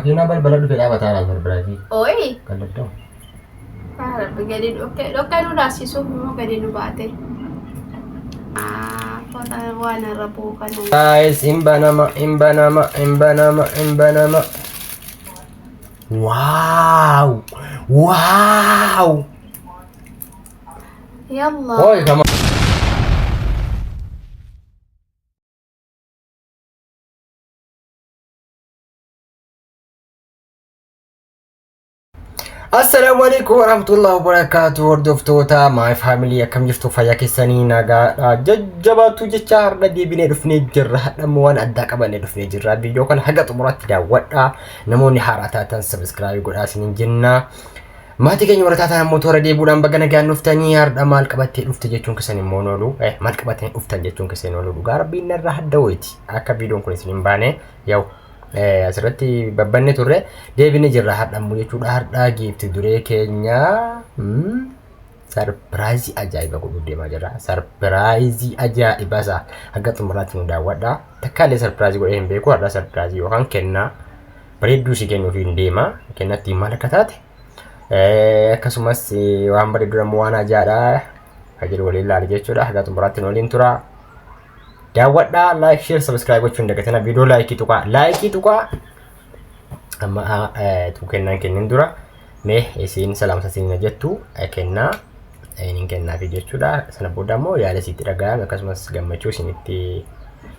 Makiinaa balbala dhufe dhaabataa laal barbaachi. Ooyi. Kallattuu. Rabbi gadi dhokkee nu raasisuuf immoo gadi nu baate. Waan irra bu'u kana. Guys, imbanama. Wow! Wow! Yalla. Oi, come on. Assalamualaikum warahmatullahi wabarakatuh. Hordoftoota my family akkam jirtu fayyaa keessanii nagaadha jajjabaatu jecha har'a deebinee dhufnee jirra. Hadhammoo waan addaa qabannee dhufnee jirra. Viidiyoo kana haga xumuraatti daawwadhaa. Namoonni haaraa taatan subscribe godhaa isiniin jenna. Maatii keenya warra taatan ammoo toora deebuudhaan baga nagaan dhuftanii har'a maal qabattee dhufte jechuun keessan immoo noolu maal qabattee dhuftan jechuun keessan noolu dhugaa rabbiin narraa hadda wayti akka viidiyoon kun isin hin baane yaa'u asirratti babbanne turre deebine jirra hadhammoo jechuudha. Har'a giifti duree keenya sarpiraayizii ajaa'iba godhuu deemaa jirra. Sarpiraayizii ajaa'iba isaa haga xumuraatti nu daawwadha. Takkaalee sarpiraayizii godhee hin beeku. Har'a sarpiraayizii yookaan kennaa bareedduu si kennuuf hin deema. Kennatti maal akka taate akkasumas waan bareedduu ammoo waan ajaa'idha. Hajji waliin ilaali jechuudha. Haga xumuraatti nu waliin tura. Daawwadhaa like share subscribe gochuun dagatina video like tuqaa amma tu kennaan kennin dura mee isin salaamsa isin jettu kennaa inin kennaa fi jechuudha. Sana booda ammoo yaala sitti dhaga'ame akkasumas gammachuu isinitti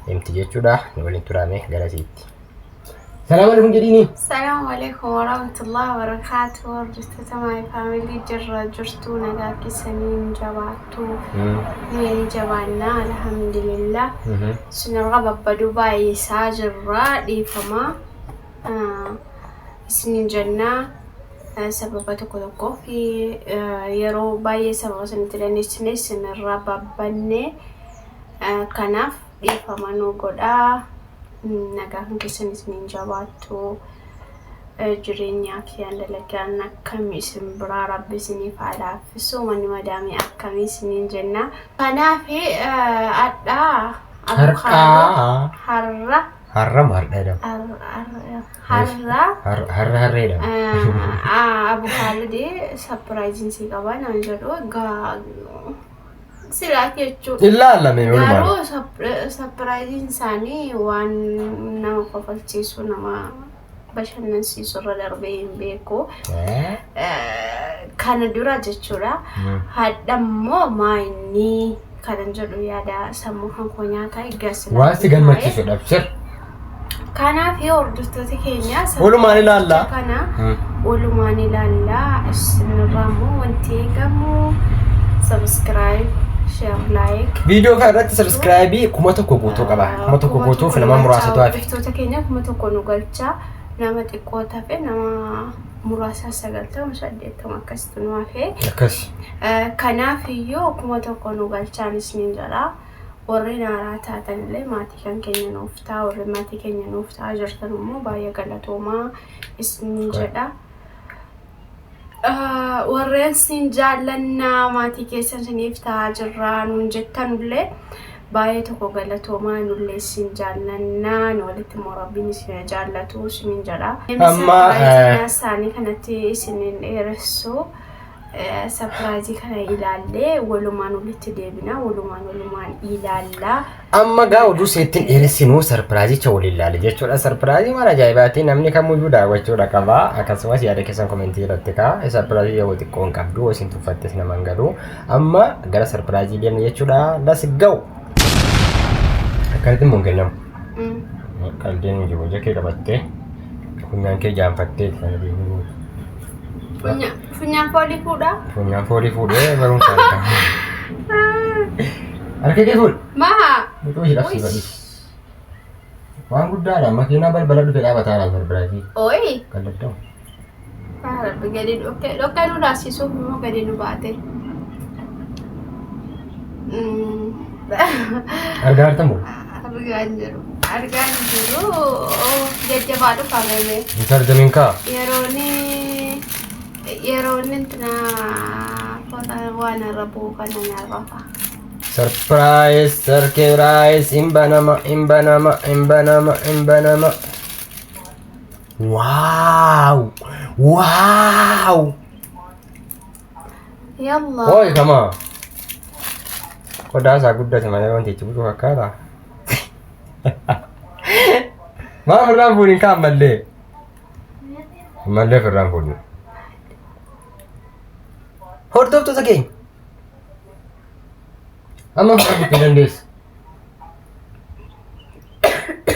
himti jechuudha. Nu waliin turame gara sitti. Salaamu alaikum jedhini. Salaamu alaikum warahmatullahi wabarakatuh. Hordoftoota my family jirtu nagaa keessanii jabaattu. Ni jabaanna alhamdulillah. Sinarra babbaduu baay'ee isaa jirra dhiifama. Isinin jennaa sababa tokko fi yeroo baay'ee sababa sanitti dandeessine sinarra babbanne kanaaf dhiifama nu godhaa. Nagaa kan keessan isiniin jabaattu jireenyaa fi dalagaan akkamii isin biraa rabbi isiniif haa laaffisu manni madaamii akkamii isiniin jenna. Kanaaf abukaalidee sarpiraayiziin si qaba naan jedhu silaati jechuudha. Ilaalame walumaa. Garuu sarpiraayiziin isaanii waan nama kofalchiisu nama bashannansiisu irra darbee hin beeku. Kana dura jechuudha. Hadhammoo maayinni kanan jedhu yaada sammuu kan koo nyaataa eeggasila. Waan si gammachiisudha sir. Kanaaf hordoftoota keenya walumaan ilaalla. Walumaan ilaalla. Isinirraa immoo wanti eegamu subscribe share like video kan irratti subscribe kuma tokko guutuu qaba. Kuma tokko guutuuf nama muraasa ta'aaf. Hordoftoota keenya kuma tokko nu galcha. Nama xiqqoo ta'e nama muraasa 90 akkasitti nu hafe. Akkas. Kanaaf iyyuu kuma tokko nu galchaan isiniin jedha. Warri naaraa taatan illee maatii kan keenya nuuf ta'a. Warri maatii keenya nuuf ta'a jirtan immoo baay'ee galatoomaa isiniin jedha. Warreen sin jaallannaa maatii keessan siniif ta'aa jirra nuun jettanullee baay'ee tokko galatoomaa nullee sin jaallannaa nu walitti immoo rabbiin isin jaallatu isiniin jedha. Amma isaanii kanatti isiniin dheeressu sarpiraayizii kana ilaallee walumaan walitti deebina walumaan ilaalla. Amma gaa oduu seettiin dheeressinu sarpiraayizicha waliin ilaali jechuudha. Sarpiraayizii mara ajaa'ibaati namni kamiyyuu daawwachuudha qaba. Akkasumas yaada keessan komentii irratti kaa sarpiraayizii yoo xiqqoo hin qabdu isin tuffattes nama hin galu. Amma gara sarpiraayizii deemna jechuudha. Let's go. Akkamitti immoo hin kennamu. Qalbiin hin jiru jekkee qabattee funyaan kee jaanfattee sana deemuu. Funyaan foolii fuudhaa? Funyaan foolii fuudhee barumsa argama. Harka kee fuudh? Maha? Mucuu hidhafsii badhi. Waan guddaadha. Makiinaa balbala dhufe dhaabataa laal barbaachi. Ooyi. Kallattuu. Rabbi gadi dhokkee nu raasisuuf immoo gadi nu baate. Argaa jirtamoo? Argaan jiru. Jajjabaa dhufa meemee. Hin tarjamiin kaa? Yeroon intina waan irra bu'u kana nyarrafa. Surprise imbanama Wow! Wow! يلا Oi, come on. Kok dasar guddah sama yang nanti coba tuh kata. Ma firran fuudhin kaan mallee. Mallee firran fuudhin. Hordoftoota keenya. Amma firra bukkee dandeessa.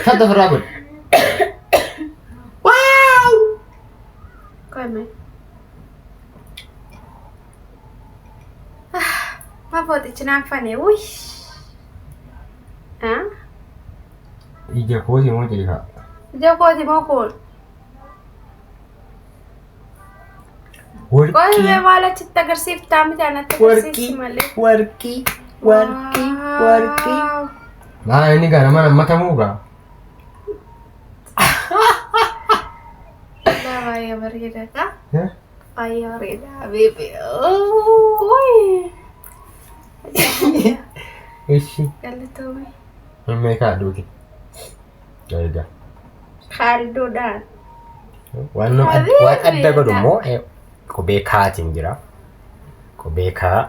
Santa firraa godhe. Waaw! Come. Ma fotichi naanfane wuy. Ha? Ija kooti moo jeekaa? Ija kooti moo kun? Qoy Warqii. mee maal achitti agarsiiftaa miti anatti agarsiifti malee. Warqii. Maa inni gaa nama nammatamuu gaa? Baay'ee bareedaadha. Baay'ee bareeda beebe. Oy. Ishi. Galatoomee. Himmee kaadhuuti. Gaariidha. Kaaldoodhaan. Waan adda godhu immoo qubee kaatiin jira. Qubee kaa.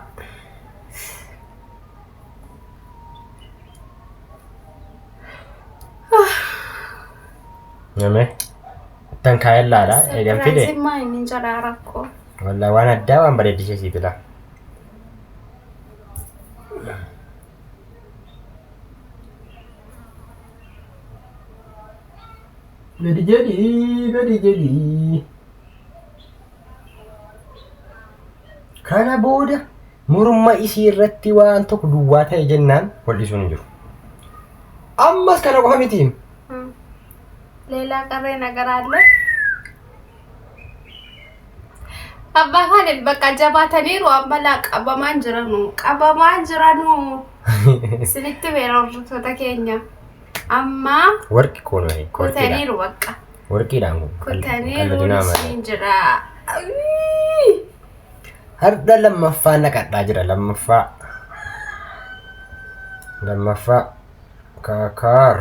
Namee tan kaayallaadha. Eegan fide. Sarpiraayizii inni jedhaa rakkoo. Wallaahi waan addaa waan bareedisee siif fida. Gadi jedhi. Kana booda morma isii irratti waan tokko duwwaa ta'e jennaan wal'isuun hin jiru. Ammas kana qofa mitiin. Leelaa qarree nagaraalle. Abbaa kaaniin bakka jabaataniiru ammalaa qabamaan jiranu. Sinitti beera hordoftoota keenya. Amma Warqi koonoo kutaniiru bakka. Warqiidhaan kun. Kutaniiru siin jira. Harda lammaffaa naqadhaa jira lammaffaa. Kaakaar.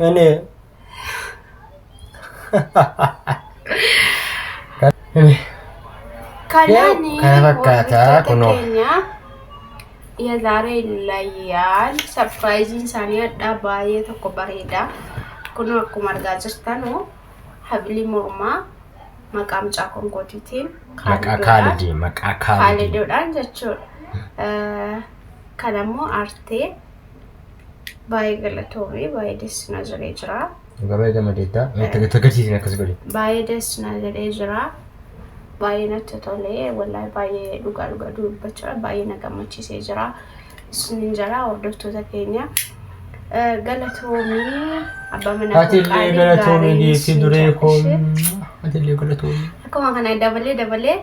Ini. Kanani kana fakkaataa kunoo. የዛሬ ይለያል ሰርፕራይዚን ሳኒ አዳ ባየ tokko bareeda kunoo akkuma argaa jirtan habili morma maqaa mucaa konkootiitiin maqaa kaalidoodhaan jechuudha kan ammoo artee baay'ee galatoomee baay'ee deessinaa jiree jira Gabaa gamadeeddaa agarsiisin akkas godhe baay'ee deessinaa jiree jira baay'ee natti tolee wallahi baay'ee dhugaa dubbachuu baay'ee na gammachiisee jira isiniin jira hordoftoota keenya galatoomii abbaa mana Atillee galatoomii geessi duree koon atillee galatoomii akkuma kana dabalee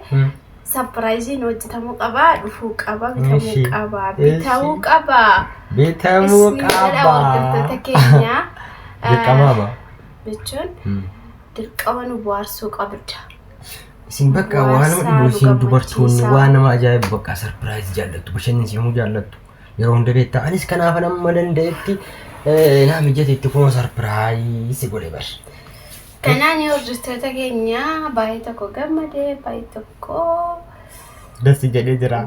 surprise hojjetamuu qaba dhufuu qaba bitamuu qaba hordoftoota keenya dirqama jechuun dirqama nu bohaarsuu qabda isin bakka waan dhibu isin dubartoonni waan nama ajaa'ibu bakka surprise jaallattu bashannansiifamuu jaallattu yeroo hunda beektaa anis kanaaf nama danda'etti naa mijateetti kun surprise godhe bar kanaan hordoftoota keenya baay'ee tokko gammadee baay'ee tokko ደስ jedhee jira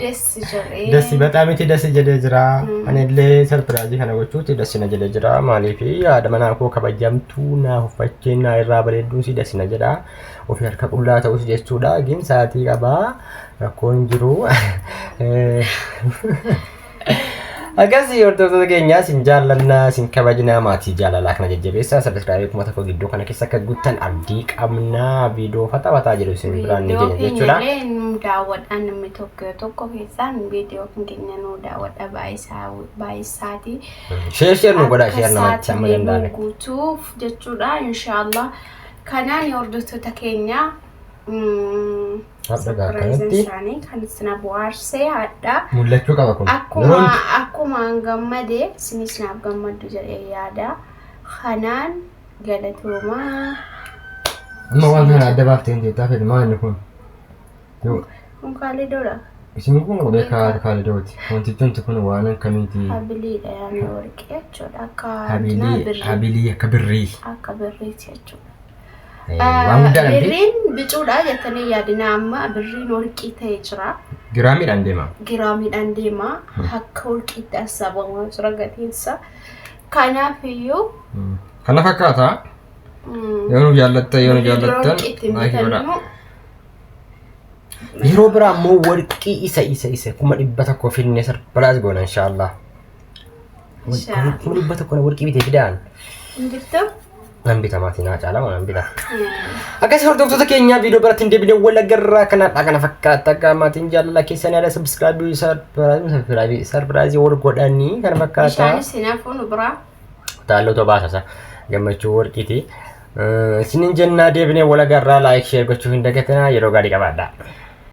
ደስ በጣም እቲ ደስ jedhee jira anillee surprise kana gochuuti ደስ na jedhee jira maaliif yaada manaa koo kabajamtuu naa uffachee naa irraa bareedduu si ደስ na jedha ofii harka qullaa ta'us jechuudha gin saatii qabaa rakkoon jiru Akkasii hordoftoota keenya sin jaallannaa sin kabajnaa maatii jaalalaa kana jajjabeessaa subscribe kuma tokko gidduu kana keessa akka guuttan abdii qabnaa viidiyoo fataa jiru isin biraan ni keenya jechuudha. Daawwadhaan namni tokko keessaan viidiyoo keenya nu daawwadha baay'isaati. Sheer nu godhaa sheer namatti amma danda'ame. Guutuuf jechuudha inshallah kanaan hordoftoota keenya Abda kanatti kan sina bohaarsee hadda mul'achuu qaba kun akkuma gammade sinis naaf gammaddu jedhee yaada kanaan galatoomaa amma waan kana adda baaftee hin jeettaa fedhe maal kun kaalidoodha Isin kun udah kali dawati. Wanti kun waan kamiiti? Habiliidha yaani warqee jechuudha. Habilii akka birrii. Akka birriiti jechuudha. Waan guddaa namti. Birriin bicuudha jettanii yaadina amma birriin warqii ta'ee jira. Giraamiidhaan deema. Giraamiidhaan deema. Akka warqiitti asaabamaa jira gatiinsa. Kanaafiyyuu. Kana fakkaata. Yoo nu jaallattan. Yeroo biraa ammoo warqii isa kuma 100 finne sarpiraayis goona inshallah. Kuma 100 warqii bitee fidaan. Bitta? Nan bita maatiin caalaa waan bita. Akkasii hordoftoota keenya viidiyoo biratti deebinee wal agarraa kana fakkaata akka maatiin jaalala keessan yaada sarpiraayis wal godhanii kana fakkaata. Ishaanis hinaafuun biraa. Taalloo baasasa gammachuu warqiiti. Sinin jennaa deebinee wal agarraa laayik sheer gochuu hin dagatinaa yeroo gaarii qabaadhaa.